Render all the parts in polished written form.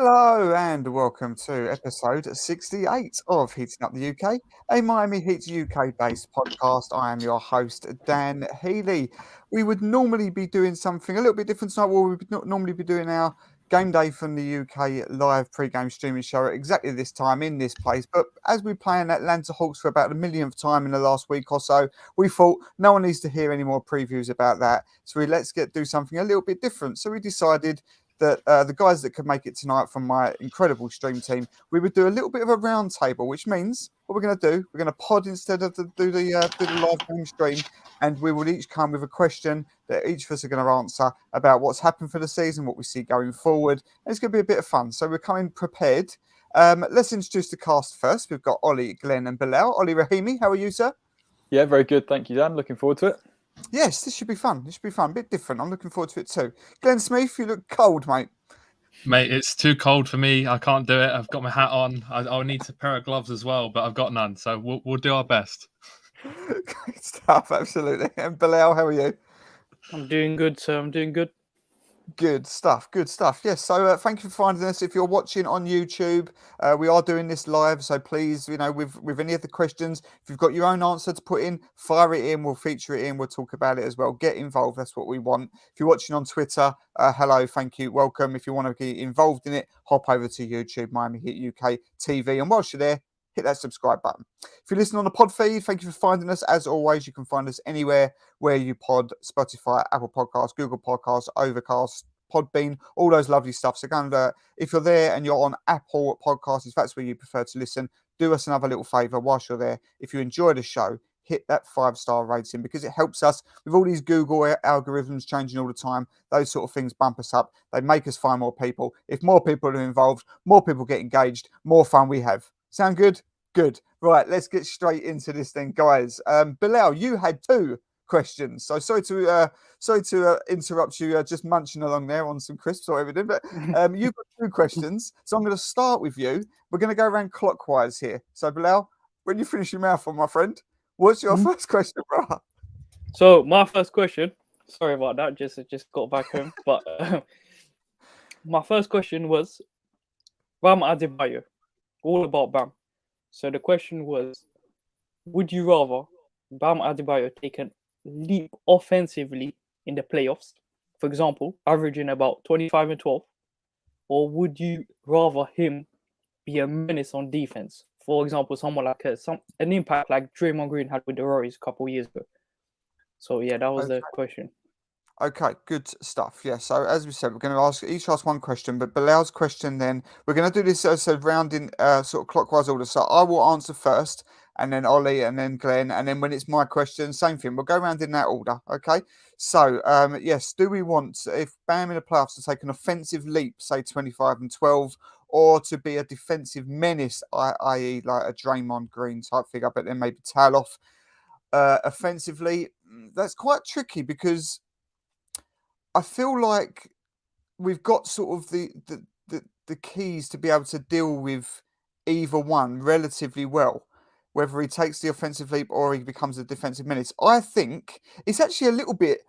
Hello and welcome to episode 68 of Heating Up the UK, a Miami Heat UK based podcast. I am your host, Dan Healy. We would normally be doing something a little bit different tonight. We would normally be doing our game day from the UK live pre-game streaming show at exactly this time in this place. But as we're playing Atlanta Hawks for about the millionth time in the last week or so, we thought no one needs to hear any more previews about that. So let's do something a little bit different. So we decided that the guys that could make it tonight from my incredible stream team, we would do a little bit of a round table, which means what we're going to do, we're going to pod instead of do the live game stream, and we will each come with a question that each of us are going to answer about what's happened for the season, what we see going forward, and it's going to be a bit of fun. So we're coming prepared. Let's introduce the cast first. We've got Olly, Glenn, and Bilal. Olly Rahimi, how are you, sir? Yeah, very good. Thank you, Dan. Looking forward to it. Yes, this should be fun. This should be fun. A bit different. I'm looking forward to it too. Glenn Smith, you look cold, mate. Mate, it's too cold for me. I can't do it. I've got my hat on. I'll need a pair of gloves as well, but I've got none. So we'll do our best. Great stuff, absolutely. And Bilal, how are you? I'm doing good, sir. I'm doing good. Good stuff. Good stuff. Yes. So thank you for finding us. If you're watching on YouTube, we are doing this live. So please, with any of the questions, if you've got your own answer to put in, fire it in. We'll feature it in. We'll talk about it as well. Get involved. That's what we want. If you're watching on Twitter, hello, thank you, welcome. If you want to get involved in it, hop over to YouTube, Miami Heat UK TV, and whilst you're there, hit that subscribe button. If you're listening on the pod feed, thank you for finding us. As always, you can find us anywhere where you pod: Spotify, Apple Podcasts, Google Podcasts, Overcast, Podbean, all those lovely stuff. So go and, if you're there and you're on Apple Podcasts, if that's where you prefer to listen, do us another little favour whilst you're there. If you enjoy the show, hit that 5-star rating because it helps us with all these Google algorithms changing all the time. Those sort of things bump us up. They make us find more people. If more people are involved, more people get engaged, more fun we have. Sound good? Good. Right, let's get straight into this thing, guys. Bilal, you had 2 questions. So sorry to interrupt you, just munching along there on some crisps or everything. But you've got 2 questions. So I'm going to start with you. We're going to go around clockwise here. So Bilal, when you finish your mouthful, my friend, what's your first question, bro? So my first question, sorry about that, just got back home. But my first question was Bam Adebayo, all about Bam. So the question was, would you rather Bam Adebayo take a leap offensively in the playoffs, for example, averaging about 25 and 12, or would you rather him be a menace on defense? For example, someone like an impact like Draymond Green had with the Warriors a couple of years ago. So yeah, that was the question. Okay, good stuff. Yeah, so as we said, we're going to each ask one question, but Bilal's question then, we're going to do this as a rounding sort of clockwise order. So I will answer first, and then Olly, and then Glenn, and then when it's my question, same thing. We'll go around in that order, okay? So, yes, do we want, if Bam in the playoffs, to take an offensive leap, say 25 and 12, or to be a defensive menace, i.e. like a Draymond Green type figure, but then maybe tail off offensively? That's quite tricky because I feel like we've got sort of the keys to be able to deal with either one relatively well, whether he takes the offensive leap or he becomes a defensive menace. I think it's actually a little bit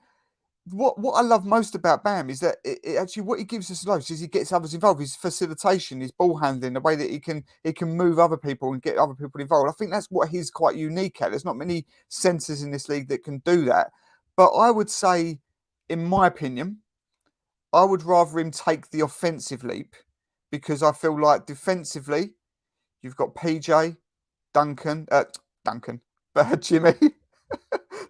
what I love most about Bam is that it actually what he gives us most is he gets others involved. His facilitation, his ball handling, the way that he can move other people and get other people involved. I think that's what he's quite unique at. There's not many centers in this league that can do that. But I would say, in my opinion, I would rather him take the offensive leap because I feel like defensively, you've got PJ, Duncan, Jimmy.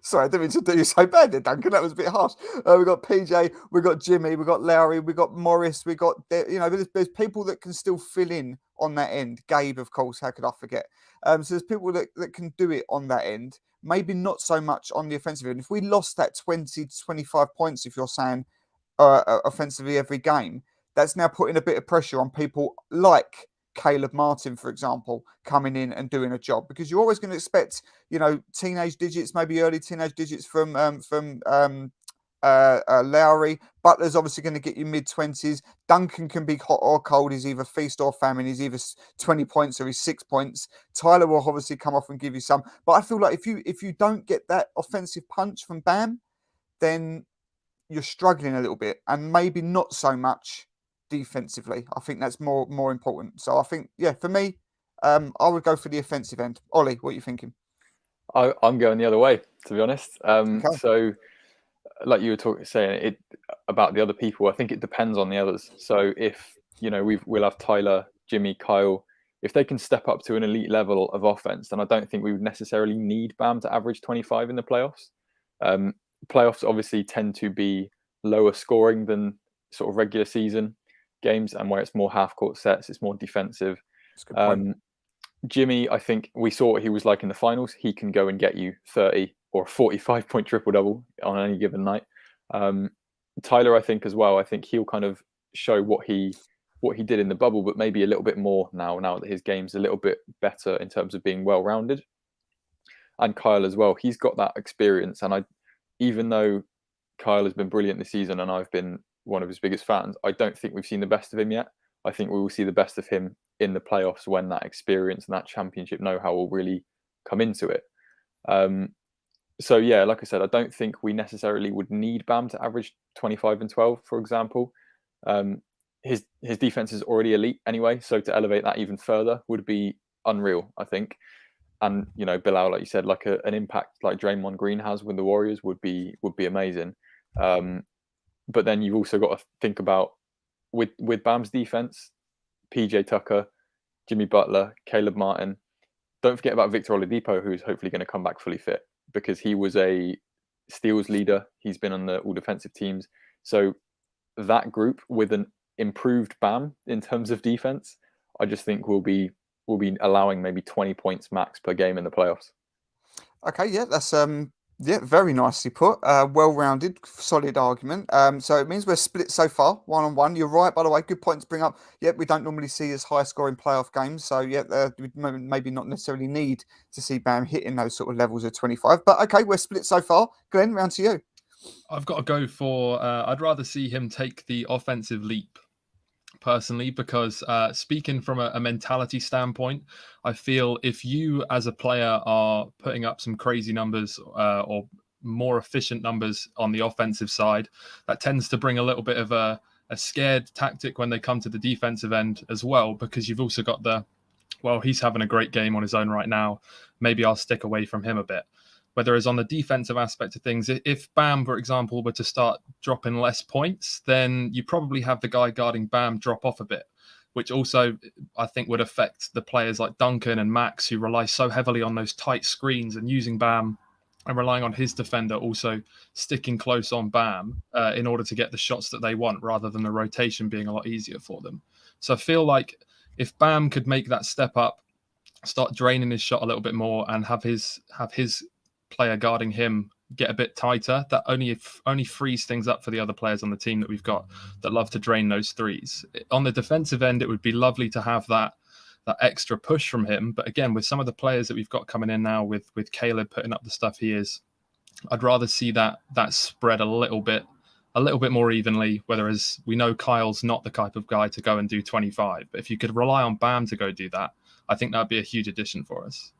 Sorry, I didn't mean to do you so bad there, Duncan. That was a bit harsh. We've got PJ, we've got Jimmy, we've got Lowry, we've got Morris, we've got, there's people that can still fill in on that end. Gabe, of course, how could I forget? So there's people that can do it on that end. Maybe not so much on the offensive end. If we lost that 20 to 25 points, if you're saying offensively every game, that's now putting a bit of pressure on people like Caleb Martin, for example, coming in and doing a job, because you're always going to expect, teenage digits, maybe early teenage digits from Lowry. Butler's obviously going to get you mid-20s. Duncan can be hot or cold. He's either feast or famine. He's either 20 points or he's 6 points. Tyler will obviously come off and give you some. But I feel like if you don't get that offensive punch from Bam, then you're struggling a little bit, and maybe not so much defensively. I think that's more important. So I think, yeah, for me, I would go for the offensive end. Ollie, what are you thinking? I'm going the other way, to be honest. Okay. So, like you were saying it about the other people, I think it depends on the others. So if we'll have Tyler, Jimmy, Kyle. If they can step up to an elite level of offense, then I don't think we would necessarily need Bam to average 25 in the playoffs. Playoffs obviously tend to be lower scoring than sort of regular season games, and where it's more half court sets, it's more defensive. That's a good point. Jimmy, I think we saw what he was like in the finals. He can go and get you 30 or 45-point triple-double on any given night. Tyler, I think as well, I think he'll kind of show what he did in the bubble, but maybe a little bit more now that his game's a little bit better in terms of being well-rounded. And Kyle as well, he's got that experience. And even though Kyle has been brilliant this season and I've been one of his biggest fans, I don't think we've seen the best of him yet. I think we will see the best of him in the playoffs when that experience and that championship know-how will really come into it. So yeah, like I said, I don't think we necessarily would need Bam to average 25 and 12, for example. His defense is already elite anyway, so to elevate that even further would be unreal, I think. And Bilal, like you said, like an impact like Draymond Green has with the Warriors would be amazing. But then you've also got to think about with Bam's defense, PJ Tucker, Jimmy Butler, Caleb Martin. Don't forget about Victor Oladipo, who's hopefully going to come back fully fit because he was a steals leader. He's been on the all defensive teams. So that group with an improved Bam in terms of defense, I just think we'll be allowing maybe 20 points max per game in the playoffs. Okay, yeah, that's very nicely put. Well-rounded, solid argument. So it means we're split so far, 1-1. You're right, by the way. Good point to bring up. Yeah, we don't normally see as high-scoring playoff games, so yeah, we maybe not necessarily need to see Bam hitting those sort of levels of 25. But okay, we're split so far. Glenn, round to you. I've got to go for. I'd rather see him take the offensive leap, personally, because speaking from a mentality standpoint, I feel if you as a player are putting up some crazy numbers or more efficient numbers on the offensive side, that tends to bring a little bit of a scared tactic when they come to the defensive end as well, because you've also got he's having a great game on his own right now. Maybe I'll stick away from him a bit. Whereas on the defensive aspect of things, if Bam, for example, were to start dropping less points, then you probably have the guy guarding Bam drop off a bit, which also I think would affect the players like Duncan and Max, who rely so heavily on those tight screens and using Bam and relying on his defender also sticking close on Bam in order to get the shots that they want, rather than the rotation being a lot easier for them. So I feel like if Bam could make that step up, start draining his shot a little bit more, and have his player guarding him get a bit tighter, that only frees things up for the other players on the team that we've got that love to drain those threes. On the defensive end, it would be lovely to have that extra push from him. But again, with some of the players that we've got coming in now, with Caleb putting up the stuff he is, I'd rather see that spread a little bit more evenly. Whereas we know Kyle's not the type of guy to go and do 25. But if you could rely on Bam to go do that, I think that'd be a huge addition for us.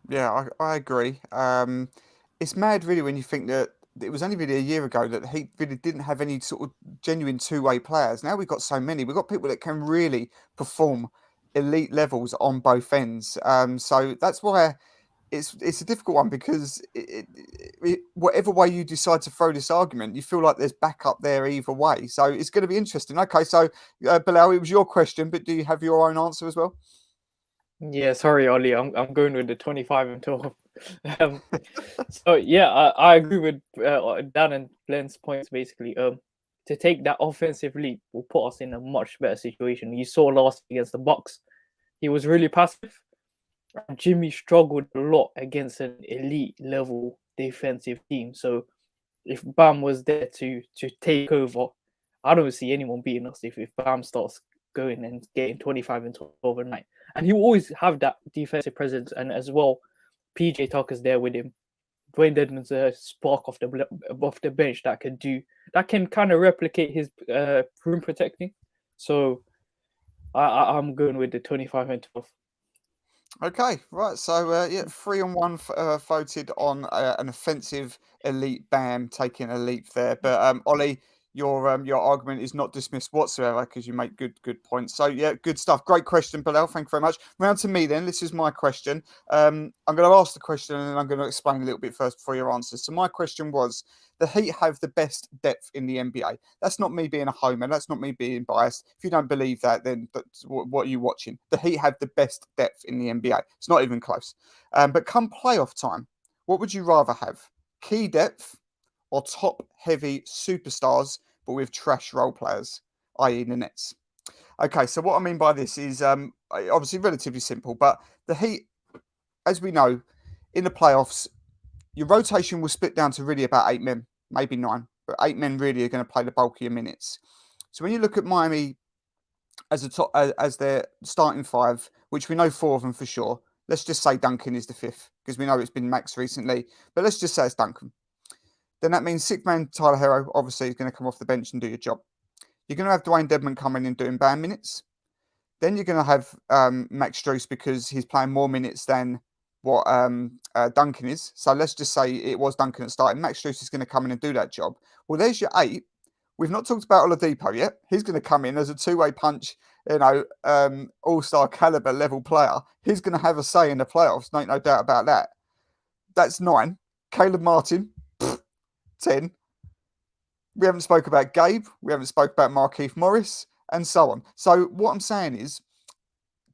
Yeah, I agree. It's mad, really, when you think that it was only really a year ago that he really didn't have any sort of genuine two-way players. Now we've got so many. We've got people that can really perform elite levels on both ends. So that's why it's a difficult one, because whatever way you decide to throw this argument, you feel like there's backup there either way. So it's going to be interesting. Okay, so Bilal, it was your question, but do you have your own answer as well? Yeah, sorry, Ollie. I'm going with the 25 and 12. So yeah, I agree with Dan and Glenn's points. Basically, to take that offensive leap will put us in a much better situation. You saw last against the Bucks, he was really passive. Jimmy struggled a lot against an elite level defensive team. So if Bam was there to take over, I don't see anyone beating us if Bam starts going and getting 25 and 12 a night. And he will always have that defensive presence, and as well, PJ Tucker's there with him. Dwayne Dedmon's a spark off the bench that can kind of replicate his rim protecting. So I'm going with the 25 and 12. Okay, right. So 3-1 voted on an offensive elite Bam taking a leap there. But Ollie, your argument is not dismissed whatsoever because you make good points. So yeah, good stuff. Great question, Bilal. Thank you very much. Round to me then. This is my question. I'm going to ask the question and then I'm going to explain a little bit first before your answers. So my question was: the Heat have the best depth in the NBA. That's not me being a homer. That's not me being biased. If you don't believe that, then what are you watching? The Heat have the best depth in the NBA. It's not even close. But come playoff time, what would you rather have? Key depth or top-heavy superstars, but with trash role players, i.e. the Nets? Okay, so what I mean by this is obviously relatively simple, but the Heat, as we know, in the playoffs, your rotation will split down to really about 8 men, maybe 9, but 8 men really are going to play the bulk of your minutes. So when you look at Miami as their starting 5, which we know 4 of them for sure, let's just say Duncan is the 5th, because we know it's been Max recently, but let's just say it's Duncan. Then that means 6th man Tyler Hero obviously is going to come off the bench and do your job. You're going to have Dwayne Dedmon coming in doing band minutes. Then you're going to have Max Strus because he's playing more minutes than what Duncan is. So let's just say it was Duncan that started. Max Strus is going to come in and do that job. Well, there's your 8. We've not talked about Oladipo yet. He's going to come in as a two-way punch, all-star caliber level player. He's going to have a say in the playoffs, no doubt about that. That's 9. Caleb Martin, 10. We haven't spoke about Gabe. We haven't spoke about Markieff Morris, and so on. So what I'm saying is,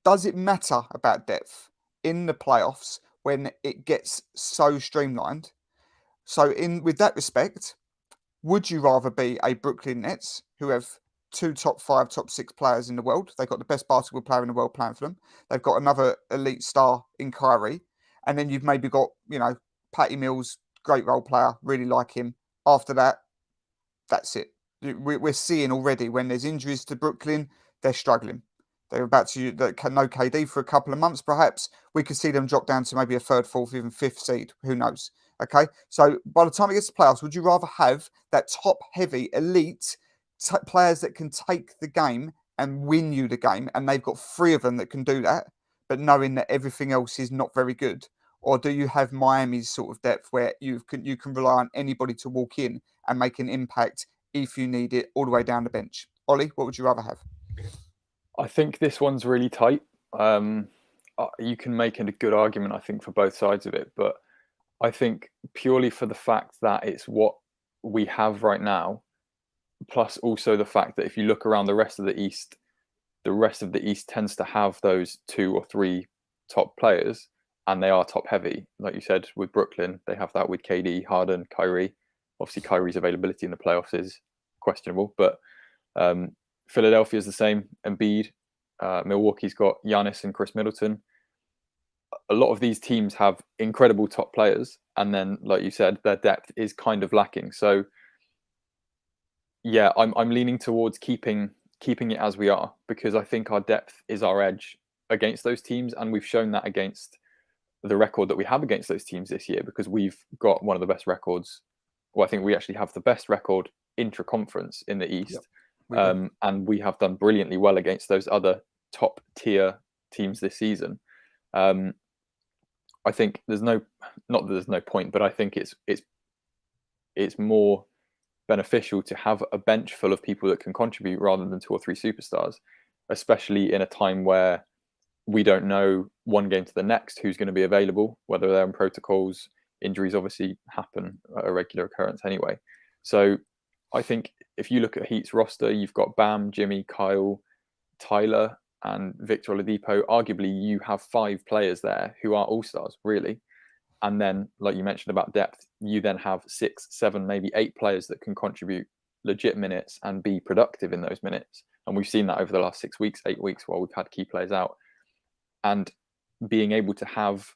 does it matter about depth in the playoffs when it gets so streamlined? So with that respect, would you rather be a Brooklyn Nets who have 2 top 5, top 6 players in the world? They've got the best basketball player in the world playing for them. They've got another elite star in Kyrie. And then you've maybe got, Patty Mills, great role player, really like him. After that, that's it. We're seeing already when there's injuries to Brooklyn, they're struggling. They're about to no KD for a couple of months, perhaps. We could see them drop down to maybe a 3rd, 4th, even 5th seed. Who knows? Okay, so by the time it gets to playoffs, would you rather have that top-heavy, elite players that can take the game and win you the game, and they've got 3 of them that can do that, but knowing that everything else is not very good? Or do you have Miami's sort of depth where you can rely on anybody to walk in and make an impact if you need it all the way down the bench? Ollie, what would you rather have? I think this one's really tight. You can make a good argument, I think, for both sides of it, but I think purely for the fact that it's what we have right now, plus also the fact that if you look around the rest of the East tends to have those 2 or 3 top players, and they are top heavy. Like you said, with Brooklyn, they have that with KD, Harden, Kyrie. Obviously, Kyrie's availability in the playoffs is questionable, but Philadelphia is the same. Embiid, Milwaukee's got Giannis and Chris Middleton. A lot of these teams have incredible top players, and then, like you said, their depth is kind of lacking. So, yeah, I'm leaning towards keeping it as we are, because I think our depth is our edge against those teams, and we've shown that against the record that we have against those teams this year, because we've got one of the best records. Well, I think we actually have the best record intra-conference in the East. Yep, and we have done brilliantly well against those other top tier teams this season. I think there's no point, but I think it's more beneficial to have a bench full of people that can contribute rather than 2 or 3 superstars, especially in a time where we don't know one game to the next who's going to be available, whether they're in protocols. Injuries obviously happen at a regular occurrence anyway. So I think if you look at Heat's roster, you've got Bam, Jimmy, Kyle, Tyler, and Victor Oladipo. Arguably, you have 5 players there who are all-stars, really. And then, like you mentioned about depth, you then have 6, 7, maybe 8 players that can contribute legit minutes and be productive in those minutes. And we've seen that over the last 6 weeks, 8 weeks, while we've had key players out. And being able to have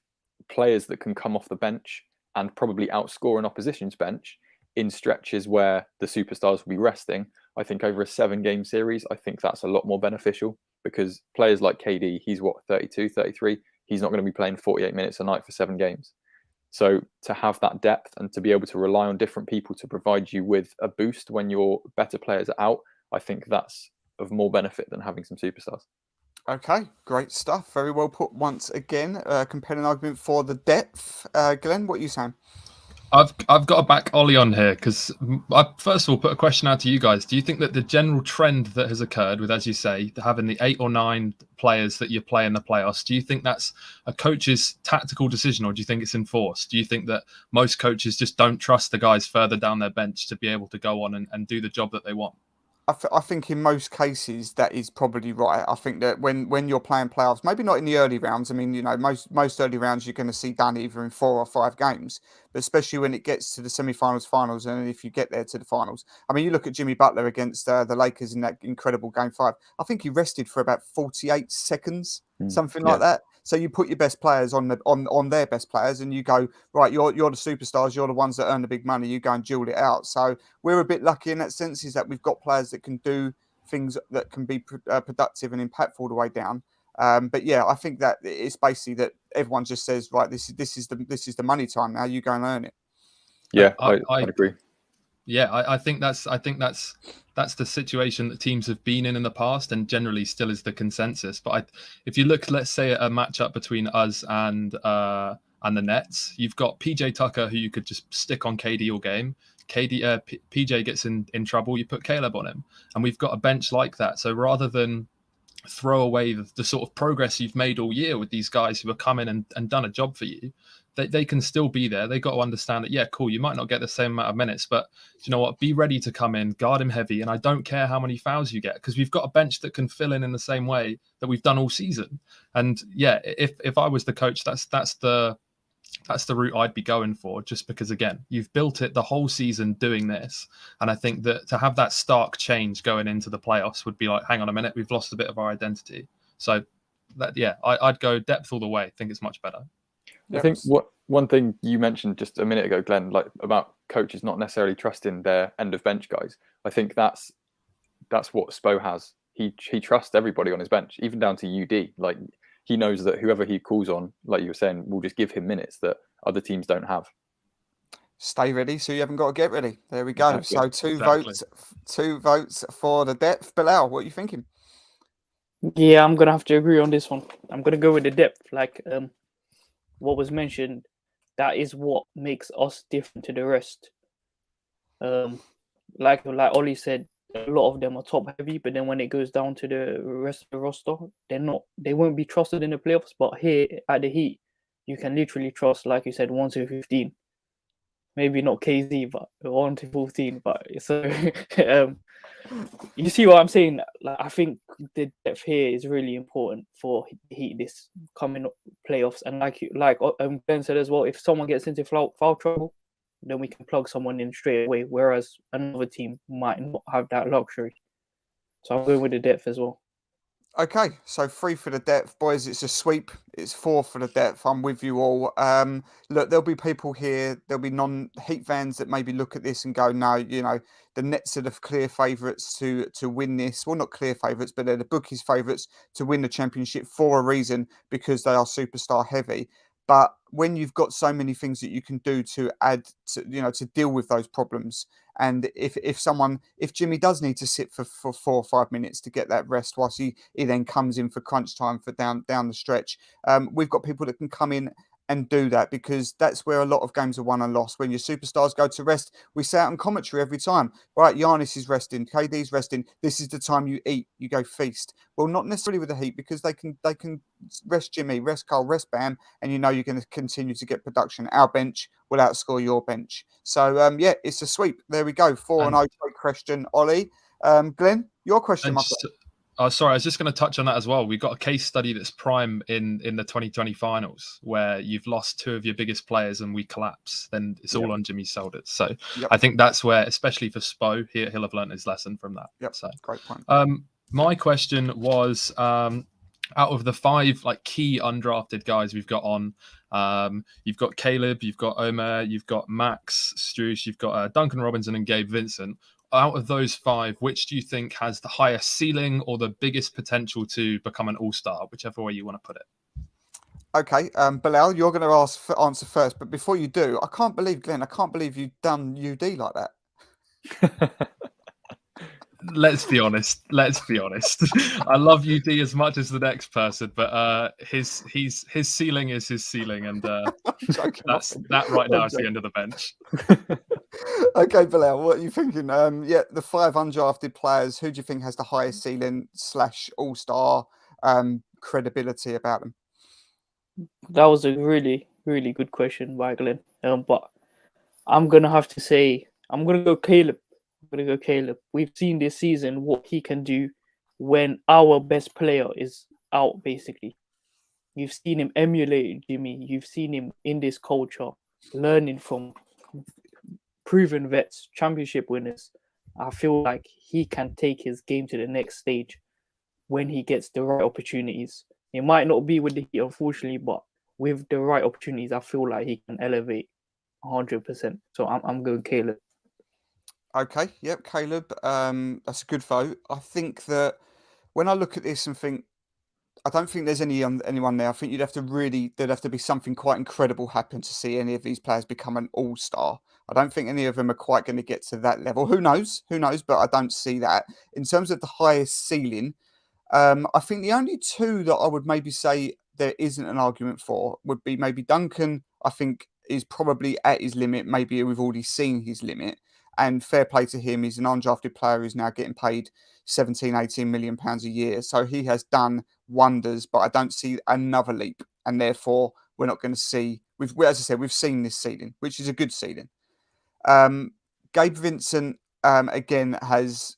players that can come off the bench and probably outscore an opposition's bench in stretches where the superstars will be resting, I think over a 7-game series, I think that's a lot more beneficial, because players like KD, he's 32, 33, he's not going to be playing 48 minutes a night for 7 games. So to have that depth and to be able to rely on different people to provide you with a boost when your better players are out, I think that's of more benefit than having some superstars. Okay, great stuff. Very well put once again. Compelling argument for the depth. Glenn, what are you saying? I've got to back Olly on here because I first of all put a question out to you guys. Do you think that the general trend that has occurred with, as you say, having the 8 or 9 players that you play in the playoffs, do you think that's a coach's tactical decision, or do you think it's enforced? Do you think that most coaches just don't trust the guys further down their bench to be able to go on and do the job that they want? I think in most cases that is probably right. I think that when you're playing playoffs, maybe not in the early rounds. I mean, most early rounds you're going to see done either in 4 or 5 games, but especially when it gets to the semi-finals, finals, and if you get there to the finals. I mean, you look at Jimmy Butler against the Lakers in that incredible Game 5. I think he rested for about 48 seconds, something like that. So you put your best players on their best players, and you go, right, you're the superstars, you're the ones that earn the big money. You go and duel it out. So we're a bit lucky in that sense, is that we've got players that can do things that can be productive and impactful all the way down. But yeah, I think that it's basically that everyone just says, right, this is the money time now. You go and earn it. Yeah, I'd agree. Yeah, I think that's the situation that teams have been in the past, and generally still is the consensus. But if you look, let's say, at a matchup between us and the Nets, you've got PJ Tucker, who you could just stick on KD all game. PJ gets in trouble, you put Caleb on him, and we've got a bench like that. So rather than throw away the sort of progress you've made all year with these guys who have come in and done a job for you, they can still be there. They got to understand that, yeah, cool, you might not get the same amount of minutes, but you know what? Be ready to come in, guard him heavy, and I don't care how many fouls you get, because we've got a bench that can fill in the same way that we've done all season. And yeah, if I was the coach, that's the route I'd be going for, just because, again, you've built it the whole season doing this. And I think that to have that stark change going into the playoffs would be like, hang on a minute, we've lost a bit of our identity. So that, yeah, I'd go depth all the way. I think it's much better. I think one thing you mentioned just a minute ago, Glenn, like about coaches not necessarily trusting their end of bench guys. I think that's what Spo has. He trusts everybody on his bench, even down to UD. Like, he knows that whoever he calls on, like you were saying, will just give him minutes that other teams don't have. Stay ready, so you haven't got to get ready. There we go. Exactly. So two votes for the depth. Bilal, what are you thinking? Yeah, I'm gonna have to agree on this one. I'm gonna go with the depth. Like what was mentioned, that is what makes us different to the rest. Like Olly said, a lot of them are top heavy, but then when it goes down to the rest of the roster, they won't be trusted in the playoffs. But here at the Heat, you can literally trust, like you said, 1 to 15. Maybe not KZ, but 1 to 14. But so you see what I'm saying? Like, I think the depth here is really important for Heat this coming playoffs. And like Ben said as well, if someone gets into foul trouble, then we can plug someone in straight away. Whereas another team might not have that luxury. So I'm going with the depth as well. Okay, so 3 for the depth, boys. It's a sweep. It's 4 for the depth. I'm with you all. Look, there'll be people here. There'll be non-Heat fans that maybe look at this and go, "No, the Nets are the clear favourites to win this. Well, not clear favourites, but they're the bookies' favourites to win the championship for a reason, because they are superstar heavy." But when you've got so many things that you can do to add to, to deal with those problems, and if Jimmy does need to sit for 4 or 5 minutes to get that rest, whilst he then comes in for crunch time for down the stretch, we've got people that can come in and do that, because that's where a lot of games are won and lost. When your superstars go to rest, we say out in commentary every time, right, Giannis is resting, KD's resting, this is the time you eat, you go feast. Well, not necessarily with the Heat, because they can rest Jimmy, rest Carl, rest Bam, and you're going to continue to get production. Our bench will outscore your bench. So yeah, it's a sweep. There we go. 4-0 question, Olly. Glenn, your question, my friend. Sorry, I was just going to touch on that as well. We've got a case study that's prime in the 2020 finals, where you've lost 2 of your biggest players and we collapse. Then it's all on Jimmy's shoulders. So I think that's where, especially for Spo, he'll have learned his lesson from that. Yep. So great point. My question was, out of the 5 key undrafted guys we've got on, you've got Caleb, you've got Omer, you've got Max Struess, you've got Duncan Robinson and Gabe Vincent. Out of those 5, which do you think has the highest ceiling or the biggest potential to become an all-star, whichever way you want to put it? Okay, Bilal, you're going to answer first, but before you do, I can't believe, Glenn, you've done UD like that. let's be honest. Let's be honest. I love UD as much as the next person, but his ceiling is his ceiling, and that right now is the end of the bench. Okay, Bilal, what are you thinking? Yeah, the 5 undrafted players. Who do you think has the highest ceiling / all-star credibility about them? That was a really, really good question, Waglin. But I'm gonna have to say I'm gonna go Caleb. We've seen this season what he can do when our best player is out, basically. You've seen him emulate Jimmy. You've seen him in this culture, learning from proven vets, championship winners. I feel like he can take his game to the next stage when he gets the right opportunities. It might not be with the Heat, unfortunately, but with the right opportunities, I feel like he can elevate 100%. So I'm going Caleb. Okay, yep, Caleb. That's a good vote. I think that when I look at this and think, I don't think there's anyone there. I think there'd have to be something quite incredible happen to see any of these players become an all-star. I don't think any of them are quite going to get to that level. Who knows? Who knows? But I don't see that. In terms of the highest ceiling, I think the only two that I would maybe say there isn't an argument for would be maybe Duncan. I think is probably at his limit. Maybe we've already seen his limit. And fair play to him. He's an undrafted player who's now getting paid 17, 18 million pounds a year. So he has done wonders, but I don't see another leap. And therefore, we're not going to see, as I said, we've seen this ceiling, which is a good ceiling. Gabe Vincent, again, has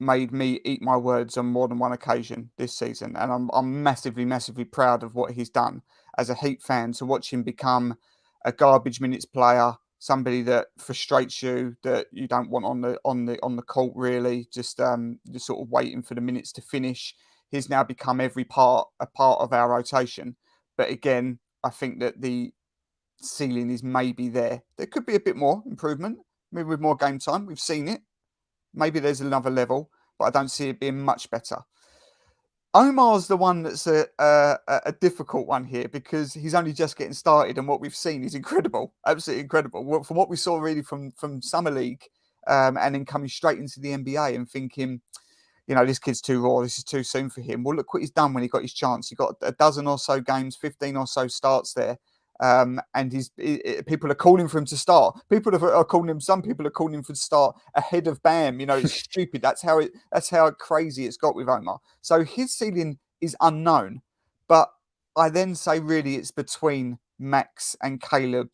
made me eat my words on more than one occasion this season. And I'm massively, massively proud of what he's done as a Heat fan, to watch him become a garbage minutes player, somebody that frustrates you, that you don't want on the court, really, just sort of waiting for the minutes to finish. He's now become a part of our rotation. But again, I think that the ceiling is maybe there. There could be a bit more improvement, maybe with more game time. We've seen it. Maybe there's another level, but I don't see it being much better. Omar's the one that's a difficult one here, because he's only just getting started, and what we've seen is incredible, absolutely incredible. From what we saw really from Summer League, and then coming straight into the NBA and thinking, this kid's too raw, this is too soon for him. Well, look what he's done when he got his chance. He got a dozen or so games, 15 or so starts there. And people are calling for him to start. Some people are calling him for to start ahead of Bam. It's stupid. That's how crazy it's got with Omer. So his ceiling is unknown. But I then say really it's between Max and Caleb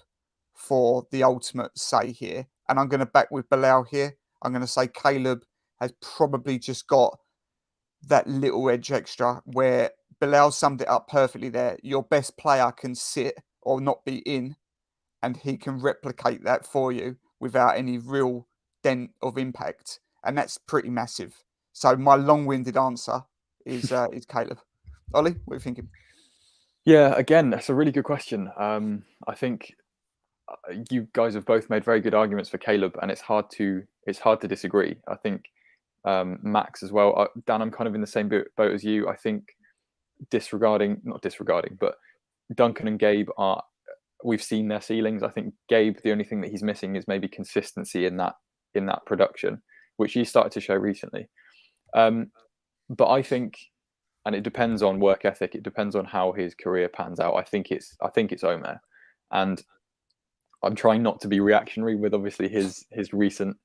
for the ultimate say here. And I'm going to back with Bilal here. I'm going to say Caleb has probably just got that little edge extra, where Bilal summed it up perfectly there. Your best player can sit or not be in, and he can replicate that for you without any real dent of impact, and that's pretty massive. So my long-winded answer is Caleb. Ollie, what are you thinking? Yeah, again, that's a really good question. I think you guys have both made very good arguments for Caleb, and it's hard to disagree. I think Max as well. Dan, I'm kind of in the same boat as you. I think not disregarding, but Duncan and Gabe we've seen their ceilings. I think Gabe, the only thing that he's missing is maybe consistency in that production, which he started to show recently. But I think, and it depends on work ethic, it depends on how his career pans out. I think it's Omer, and I'm trying not to be reactionary with obviously his recent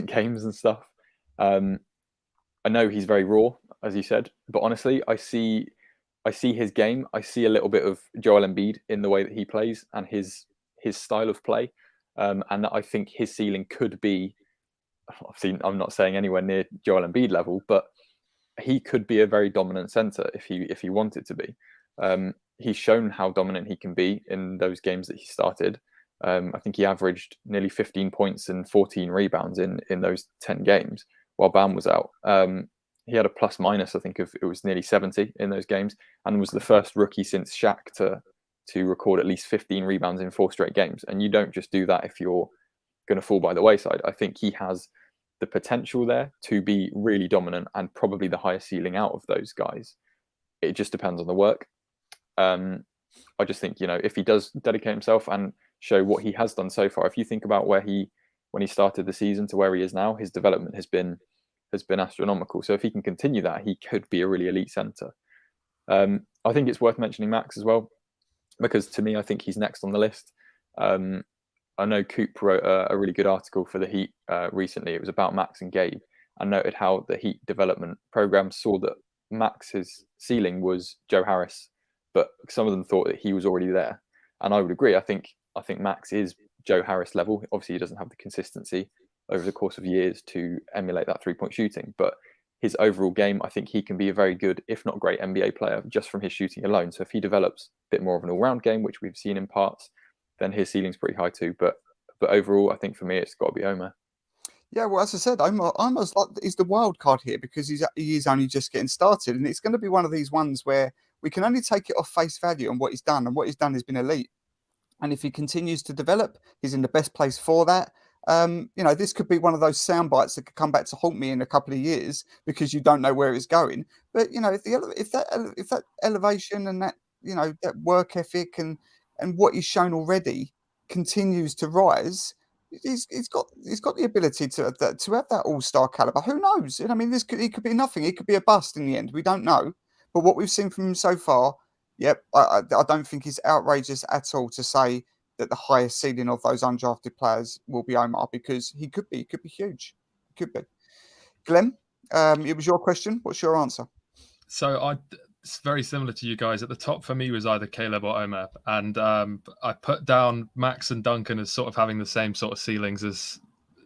games and stuff. I know he's very raw, as you said, but honestly, I see his game. I see a little bit of Joel Embiid in the way that he plays and his style of play, and that I think his ceiling could be. Obviously, I'm not saying anywhere near Joel Embiid level, but he could be a very dominant center if he wanted to be. He's shown how dominant he can be in those games that he started. I think he averaged nearly 15 points and 14 rebounds in those 10 games while Bam was out. He had a plus minus, I think, it was nearly 70 in those games, and was the first rookie since Shaq to record at least 15 rebounds in 4 straight games. And you don't just do that if you're going to fall by the wayside. I think he has the potential there to be really dominant and probably the highest ceiling out of those guys. It just depends on the work. I just think, if he does dedicate himself and show what he has done so far, if you think about when he started the season to where he is now, his development has been has been astronomical. So if he can continue that, he could be a really elite centre. I think it's worth mentioning Max as well, because to me, I think he's next on the list. I know Coop wrote a really good article for the Heat recently. It was about Max and Gabe, and noted how the Heat development program saw that Max's ceiling was Joe Harris, but some of them thought that he was already there. And I would agree. I think Max is Joe Harris level. Obviously, he doesn't have the consistency over the course of years to emulate that 3-point shooting, but his overall game, I think he can be a very good, if not great, NBA player just from his shooting alone. So if he develops a bit more of an all-round game, which we've seen in parts, then his ceiling's pretty high too. But overall, I think for me, it's got to be Omer. Yeah, well, as I said, Omer's like he's the wild card here because he is only just getting started, and it's going to be one of these ones where we can only take it off face value on what he's done, and what he's done has been elite. And if he continues to develop, he's in the best place for that. This could be one of those sound bites that could come back to haunt me in a couple of years because you don't know where it's going. But if that elevation and that that work ethic and what he's shown already continues to rise, he's got the ability to have that all-star caliber. Who knows? I mean, he could be nothing. He could be a bust in the end. We don't know. But what we've seen from him so far, yep, I don't think it's outrageous at all to say that the highest ceiling of those undrafted players will be Omer, because he could be huge. He could be. Glenn, it was your question. What's your answer? So it's very similar to you guys. At the top for me was either Caleb or Omer, and I put down Max and Duncan as sort of having the same sort of ceilings, as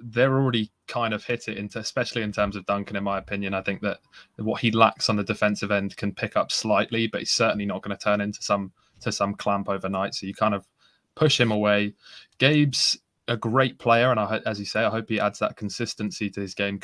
they're already kind of hit it, especially in terms of Duncan, in my opinion. I think that what he lacks on the defensive end can pick up slightly, but he's certainly not going to turn into some clamp overnight. So you kind of push him away. Gabe's a great player, and as you say, I hope he adds that consistency to his game,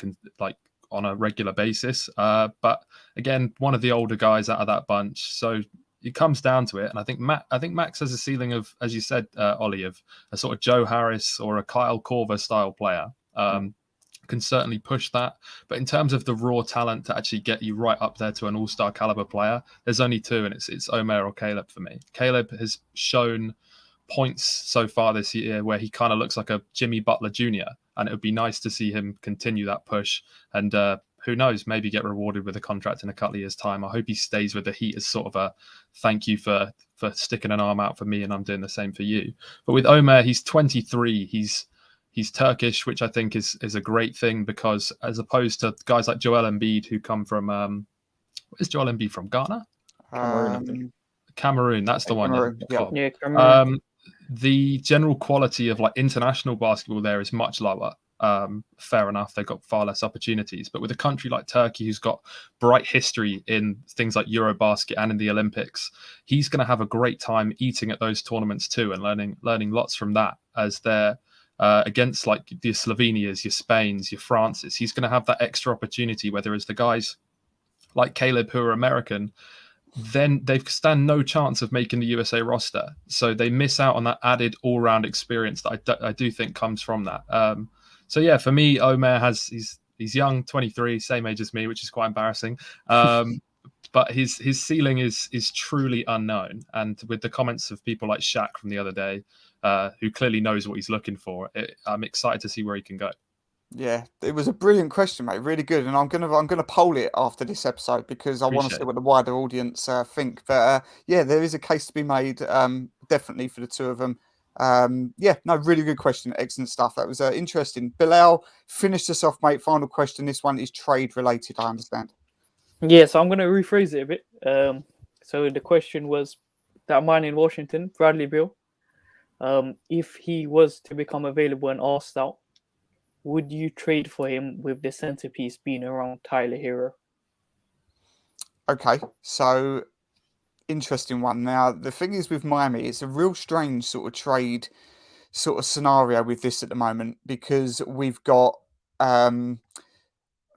on a regular basis. But again, one of the older guys out of that bunch, so it comes down to it. And I think Max has a ceiling of, as you said, Olly, of a sort of Joe Harris or a Kyle Korver style player. Can certainly push that. But in terms of the raw talent to actually get you right up there to an all-star caliber player, there's only two, and it's Omer or Caleb for me. Caleb has shown points so far this year where he kind of looks like a Jimmy Butler Jr., and it would be nice to see him continue that push, and who knows, maybe get rewarded with a contract in a couple of years' time. I hope he stays with the Heat as sort of a thank you for sticking an arm out for me, and I'm doing the same for you. But with Omer, he's 23. He's Turkish, which I think is a great thing, because as opposed to guys like Joel Embiid, who come from where's Joel Embiid from? Ghana? Cameroon, I think. Cameroon, that's the one. Cameroon, Yeah, Cameroon. The general quality of international basketball there is much lower. Fair enough, they've got far less opportunities. But with a country like Turkey, who's got bright history in things like Eurobasket and in the Olympics, he's going to have a great time eating at those tournaments too, and learning lots from that, as they're against your Slovenias, your Spains, your Frances. He's going to have that extra opportunity, whether it's the guys like Caleb who are American, then they stand no chance of making the USA roster. So they miss out on that added all-round experience that I do think comes from that. So yeah, for me, Omer he's young, 23, same age as me, which is quite embarrassing. But his ceiling is truly unknown. And with the comments of people like Shaq from the other day, who clearly knows what he's looking for, I'm excited to see where he can go. Yeah, it was a brilliant question, mate. Really good, and I'm gonna poll it after this episode because I want to see what the wider audience think. But yeah, there is a case to be made, definitely for the two of them. Really good question, excellent stuff. That was interesting. Bilal, finish this off, mate. Final question. This one is trade related, I understand. Yeah, so I'm going to rephrase it a bit. So the question was that man in Washington, Bradley Beal, if he was to become available and asked out, would you trade for him, with the centerpiece being around Tyler Hero? Okay, so interesting one. Now, the thing is with Miami, it's a real strange sort of trade sort of scenario with this at the moment, because we've got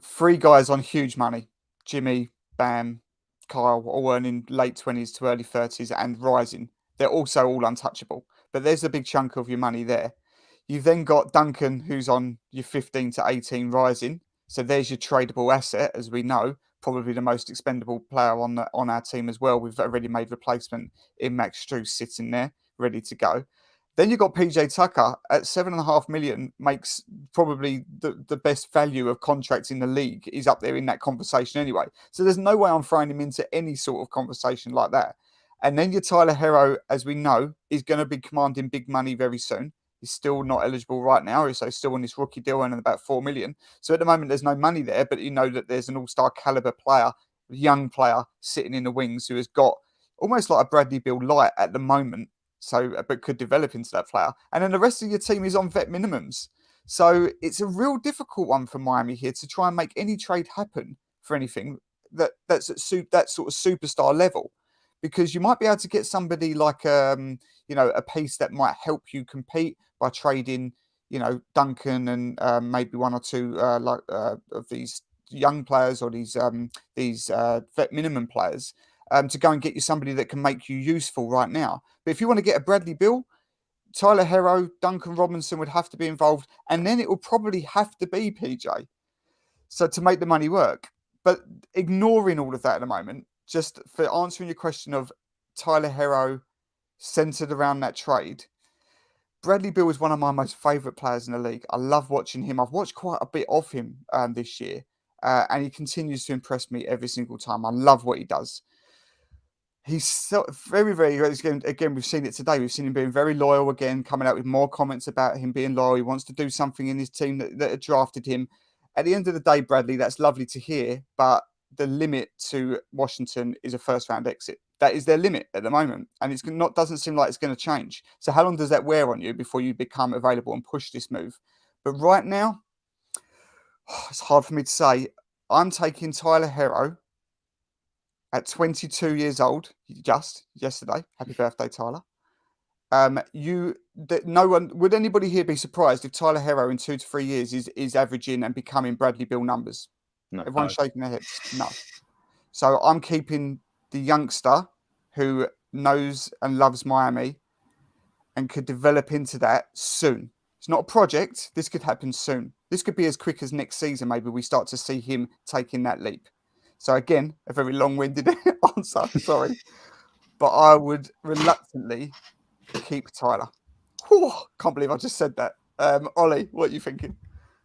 three guys on huge money. Jimmy, Bam, Kyle, all earning late 20s to early 30s and rising. They're also all untouchable, but there's a big chunk of your money there. You've then got Duncan, who's on your 15 to 18 rising. So there's your tradable asset, as we know, probably the most expendable player on our team as well. We've already made replacement in Max Strus sitting there, ready to go. Then you've got PJ Tucker at 7.5 million, makes probably the best value of contracts in the league. He's up there in that conversation anyway. So there's no way I'm throwing him into any sort of conversation like that. And then your Tyler Hero, as we know, is going to be commanding big money very soon. He's still not eligible right now. So he's still on this rookie deal earning about 4 million. So at the moment, there's no money there, but you know that there's an all-star caliber player, young player sitting in the wings who has got almost like a Bradley Beal light at the moment. So, but could develop into that player. And then the rest of your team is on vet minimums. So it's a real difficult one for Miami here to try and make any trade happen for anything that's at that sort of superstar level. Because you might be able to get somebody like, a piece that might help you compete by trading, Duncan and maybe one or two of these young players or these vet minimum players. To go and get you somebody that can make you useful right now. But if you want to get a Bradley Beal, Tyler Hero, Duncan Robinson would have to be involved. And then it will probably have to be PJ. So to make the money work. But ignoring all of that at the moment, just for answering your question of Tyler Hero centered around that trade, Bradley Beal is one of my most favourite players in the league. I love watching him. I've watched quite a bit of him this year. And he continues to impress me every single time. I love what he does. He's so very, very good. Again, we've seen it today. We've seen him being very loyal again, coming out with more comments about him being loyal. He wants to do something in his team that had drafted him. At the end of the day, Bradley, that's lovely to hear, but the limit to Washington is a first-round exit. That is their limit at the moment, and it's not doesn't seem like it's going to change. So how long does that wear on you before you become available and push this move? But right now, it's hard for me to say. I'm taking Tyler Hero at 22 years old, just yesterday. Happy birthday, Tyler. No one would anybody here be surprised if Tyler Hero in 2 to 3 years is averaging and becoming Bradley Beal numbers? No. Everyone's shaking their heads. No. So I'm keeping the youngster who knows and loves Miami and could develop into that soon. It's not a project. This could happen soon. This could be as quick as next season. Maybe we start to see him taking that leap. So again, a very long-winded answer, sorry. But I would reluctantly keep Tyler. Whew, can't believe I just said that. Ollie, what are you thinking?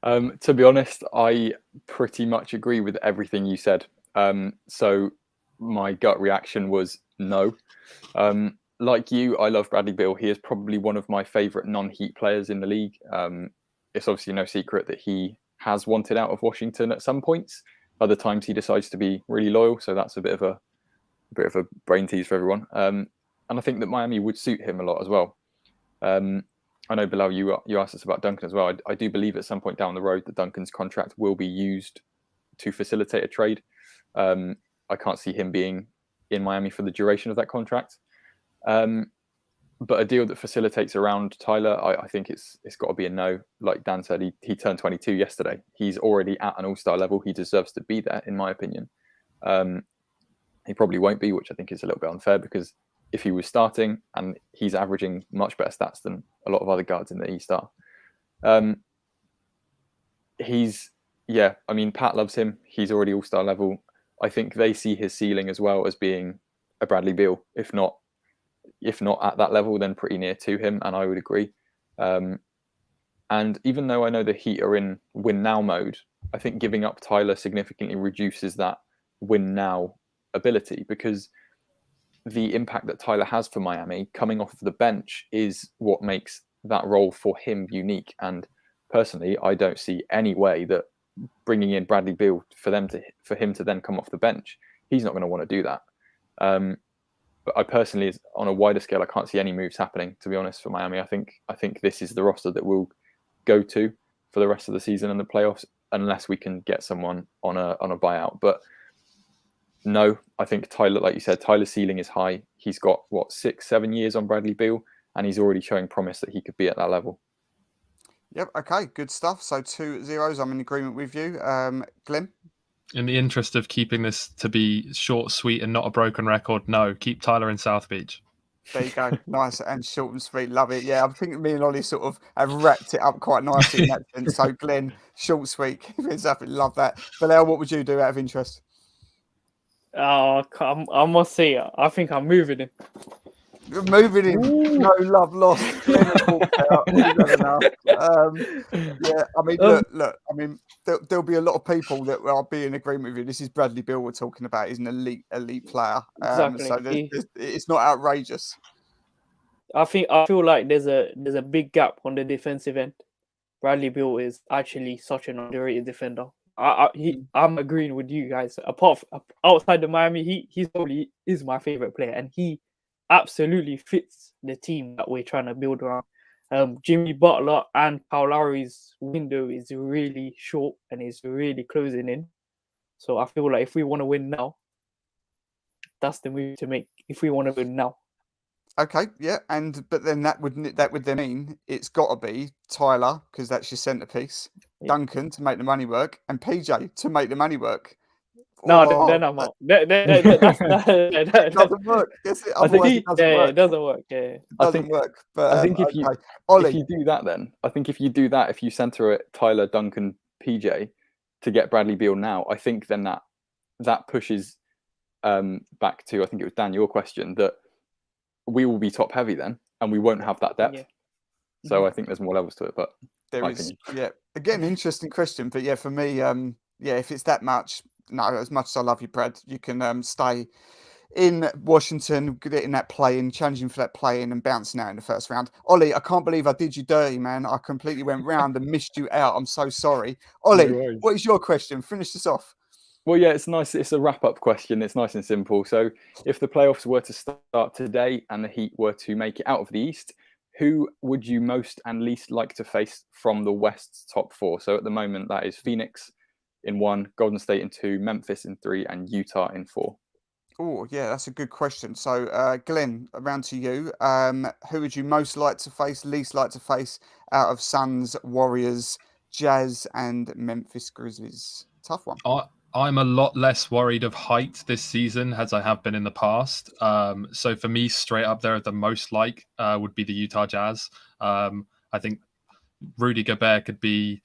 To be honest, I pretty much agree with everything you said. So my gut reaction was no. Like you, I love Bradley Beal. He is probably one of my favourite non-Heat players in the league. It's obviously no secret that he has wanted out of Washington at some points. Other times he decides to be really loyal, so that's a bit of a brain tease for everyone. And I think that Miami would suit him a lot as well. I know, Bilal, you asked us about Duncan as well. I do believe at some point down the road that Duncan's contract will be used to facilitate a trade. I can't see him being in Miami for the duration of that contract. But a deal that facilitates around Tyler, I think it's got to be a no. Like Dan said, he turned 22 yesterday. He's already at an all-star level. He deserves to be there, in my opinion. He probably won't be, which I think is a little bit unfair because if he was starting and he's averaging much better stats than a lot of other guards in the East are. Pat loves him. He's already all-star level. I think they see his ceiling as well as being a Bradley Beal, if not at that level, then pretty near to him, and I would agree. And even though I know the Heat are in win now mode, I think giving up Tyler significantly reduces that win now ability because the impact that Tyler has for Miami coming off the bench is what makes that role for him unique. And personally, I don't see any way that bringing in Bradley Beal for him to then come off the bench, he's not going to want to do that. But I personally, on a wider scale, I can't see any moves happening, to be honest, for Miami. I think this is the roster that we'll go to for the rest of the season and the playoffs, unless we can get someone on a buyout. But no, I think Tyler, like you said, Tyler's ceiling is high. He's got, 6-7 years on Bradley Beal, and he's already showing promise that he could be at that level. Yep, okay, good stuff. So 2-0, I'm in agreement with you. Glenn? In the interest of keeping this to be short, sweet, and not a broken record, no, keep Tyler in South Beach. There you go. Nice and short and sweet. Love it. Yeah, I think me and Ollie sort of have wrapped it up quite nicely in that sense. So, Glenn, short, sweet. Love that. Bilal, what would you do out of interest? I must say, I think I'm moving him. Moving in, no love lost. Glenn has walked out. He's had enough. Yeah, I mean, look. I mean, there'll be a lot of people that will be in agreement with you. This is Bradley Beal we're talking about. He's an elite player. Exactly. So it's not outrageous. I feel like there's a big gap on the defensive end. Bradley Beal is actually such an underrated defender. I'm agreeing with you guys. Outside the Miami Heat, he's probably is my favorite player, and he absolutely fits the team that we're trying to build around. Jimmy Butler and Kyle Lowry's window is really short and is really closing in. So I feel like if we want to win now, that's the move to make. If we want to win now. Okay, yeah, but then that would then mean it's got to be Tyler because that's your centerpiece, Duncan to make the money work, and PJ to make the money work. No, then I'm out. That doesn't work. Yes, it doesn't work. Yeah, it doesn't work. But I think if Olly, you do that, then I think if you center it Tyler, Duncan, PJ to get Bradley Beal now, I think then that pushes back to, I think it was Dan, your question, that we will be top heavy then, and we won't have that depth. Yeah. So I think there's more levels to it, but there is. Yeah, again, interesting question, but yeah, for me, if it's that much, no, as much as I love you, Brad, you can stay in Washington, getting that play-in, challenging for that play-in, and bouncing out in the first round. Ollie, I can't believe I did you dirty, man. I completely went round and missed you out. I'm so sorry. Ollie, what is your question? Finish this off. Well, yeah, it's nice. It's a wrap-up question. It's nice and simple. So if the playoffs were to start today and the Heat were to make it out of the East, who would you most and least like to face from the West's top four? So at the moment, that is Phoenix in 1, Golden State in 2, Memphis in 3, and Utah in 4. Oh, yeah, that's a good question. So, Glenn, around to you. Who would you most like to face, least like to face out of Suns, Warriors, Jazz, and Memphis Grizzlies? Tough one. I'm a lot less worried of height this season as I have been in the past. So for me, straight up there, the most would be the Utah Jazz. I think Rudy Gobert could be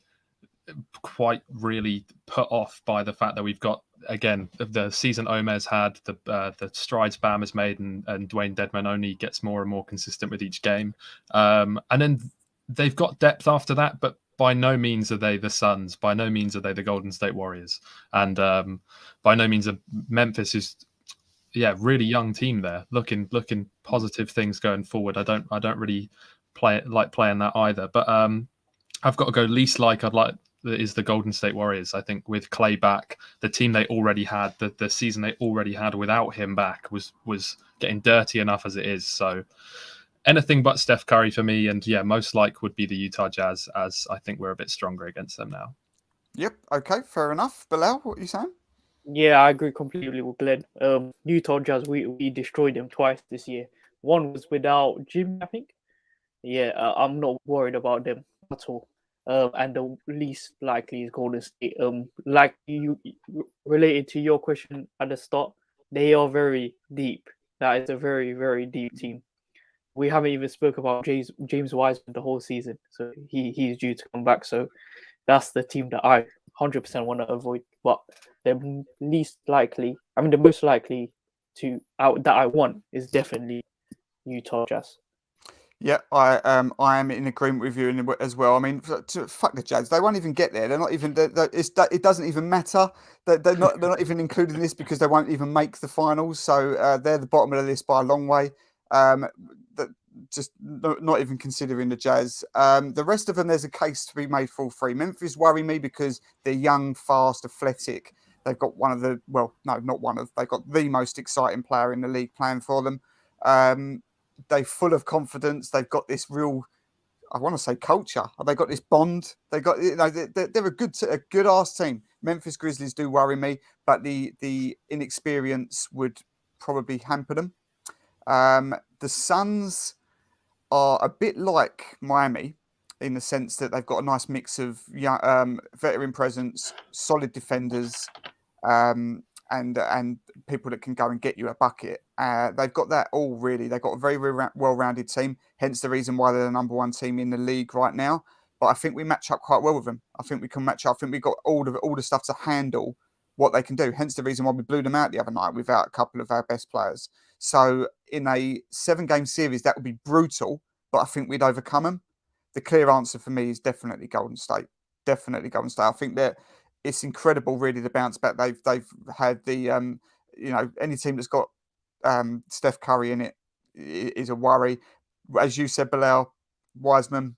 quite really put off by the fact that we've got, again, the season Omer's had, the strides Bam has made, and Dwayne Dedman only gets more and more consistent with each game. And then they've got depth after that, but by no means are they the Suns. By no means are they the Golden State Warriors. And by no means are Memphis is, really young team there, looking positive things going forward. I don't really like playing that either. But I've got to go least I'd like is the Golden State Warriors. I think with Clay back, the team they already had, the season they already had without him back was getting dirty enough as it is. So anything but Steph Curry for me, and most would be the Utah Jazz, as I think we're a bit stronger against them now. Yep. Okay. Fair enough. Bilal, what are you saying? Yeah, I agree completely with Glenn. Utah Jazz, we destroyed them twice this year. One was without Jim, I think. Yeah, I'm not worried about them at all. And the least likely is Golden State. Like you related to your question at the start, they are very deep. That is a very, very deep team. We haven't even spoke about James Wiseman the whole season, so he's due to come back. So that's the team that I 100% want to avoid. But the most likely that I want is definitely Utah Jazz. Yeah, I am in agreement with you as well. I mean, fuck the Jazz. They won't even get there. They're not even. It doesn't even matter. They're not even included in this because they won't even make the finals. So they're the bottom of the list by a long way. Just not even considering the Jazz. The rest of them, there's a case to be made for all three. Memphis worry me because they're young, fast, athletic. They've got they've got the most exciting player in the league playing for them. They're full of confidence. They've got this real, I want to say, culture. They got this bond. They got, they're a good ass team. Memphis Grizzlies do worry me, but the inexperience would probably hamper them. The Suns are a bit like Miami in the sense that they've got a nice mix of young, veteran presence, solid defenders, and people that can go and get you a bucket. They've got that all really. They've got a very, very well-rounded team, hence the reason why they're the number one team in the league right now. But I think we match up quite well with them. I think we can match up. I think we've got all the stuff to handle what they can do. Hence the reason why we blew them out the other night without a couple of our best players. So in a 7-game series, that would be brutal, but I think we'd overcome them. The clear answer for me is definitely Golden State. Definitely Golden State. I think that it's incredible, really, the bounce back they've had. The any team that's got Steph Curry in it is a worry. As you said, Bilal, Wiseman,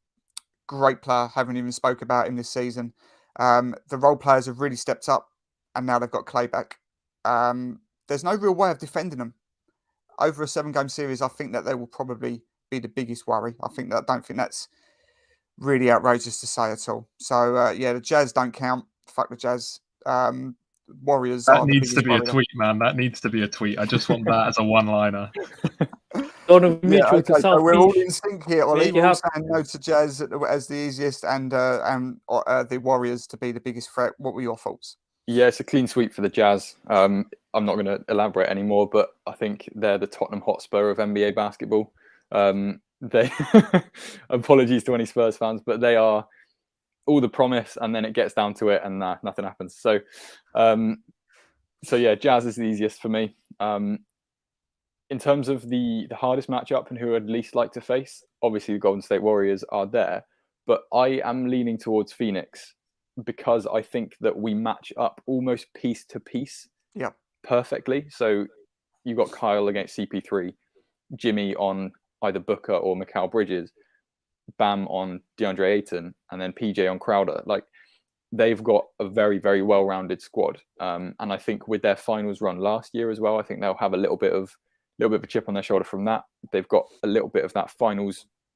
great player. Haven't even spoke about him this season. The role players have really stepped up, and now they've got Clay back. There's no real way of defending them over a 7-game series. I think that they will probably be the biggest worry. I don't think that's really outrageous to say at all. So the Jazz don't count. Fuck the Jazz. Warriors. That needs to be a tweet, man. That needs to be a tweet. I just want that as a one-liner. Donovan Mitchell to South so we're all Beach. in sync here, Olly. We're all saying no to Jazz as the easiest, and the Warriors to be the biggest threat. What were your thoughts? Yeah, it's a clean sweep for the Jazz. I'm not going to elaborate anymore, but I think they're the Tottenham Hotspur of NBA basketball. They apologies to any Spurs fans, but they are all the promise, and then it gets down to it, and nothing happens. So yeah, Jazz is the easiest for me. In terms of the hardest matchup and who I'd least like to face, obviously the Golden State Warriors are there, but I am leaning towards Phoenix because I think that we match up almost piece to piece perfectly. So you've got Kyle against CP3, Jimmy on either Booker or Mikal Bridges, Bam on DeAndre Ayton, and then PJ on Crowder. Like, they've got a very, very well-rounded squad. And I think with their finals run last year as well, I think they'll have a little bit of a chip on their shoulder from that. They've got a little bit of that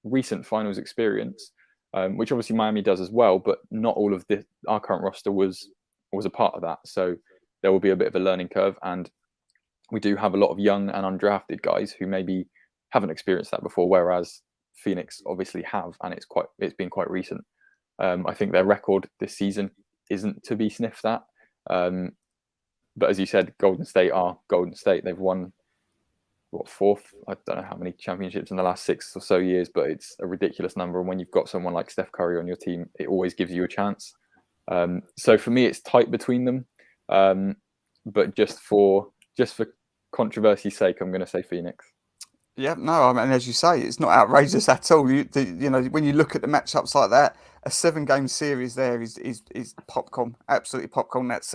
recent finals experience, which obviously Miami does as well, but not all of our current roster was a part of that. So there will be a bit of a learning curve, and we do have a lot of young and undrafted guys who maybe haven't experienced that before, whereas Phoenix obviously have, and it's been quite recent. I think their record this season isn't to be sniffed at. But as you said, Golden State are Golden State. They've won, fourth? I don't know how many championships in the last 6 or so years, but it's a ridiculous number. And when you've got someone like Steph Curry on your team, it always gives you a chance. So for me, it's tight between them. But just for controversy's sake, I'm going to say Phoenix. Yeah, no, I mean, as you say, it's not outrageous at all. When you look at the matchups like that, a 7-game series there is popcorn, absolutely popcorn. That's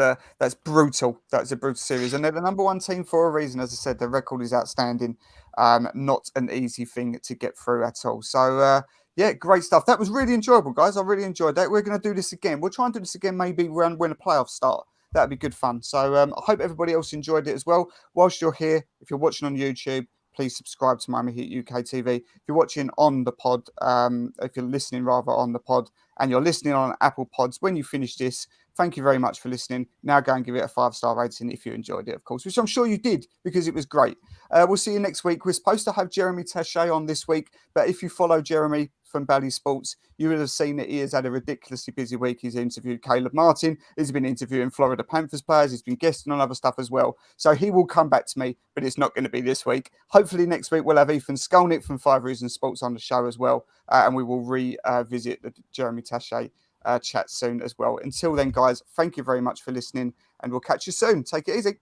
brutal. That's a brutal series, and they're the number 1 team for a reason. As I said, their record is outstanding. Not an easy thing to get through at all. So great stuff. That was really enjoyable, guys. I really enjoyed that. We're going to do this again. We'll try and do this again maybe when the playoffs start. That'd be good fun. So I hope everybody else enjoyed it as well. Whilst you're here, if you're watching on YouTube, please subscribe to Miami Heat UK TV. If you're watching on the pod, if you're listening rather on the pod, and you're listening on Apple Pods, when you finish this, thank you very much for listening. Now go and give it a 5-star rating if you enjoyed it, of course, which I'm sure you did because it was great. We'll see you next week. We're supposed to have Jeremy Taché on this week, but if you follow Jeremy from Bally Sports, you would have seen that he has had a ridiculously busy week. He's interviewed Caleb Martin. He's been interviewing Florida Panthers players. He's been guesting on other stuff as well. So he will come back to me, but it's not going to be this week. Hopefully next week we'll have Ethan Skolnick from 5 Reasons Sports on the show as well. And we will revisit the Jeremy Taché chat soon as well. Until then, guys, thank you very much for listening, and we'll catch you soon. Take it easy.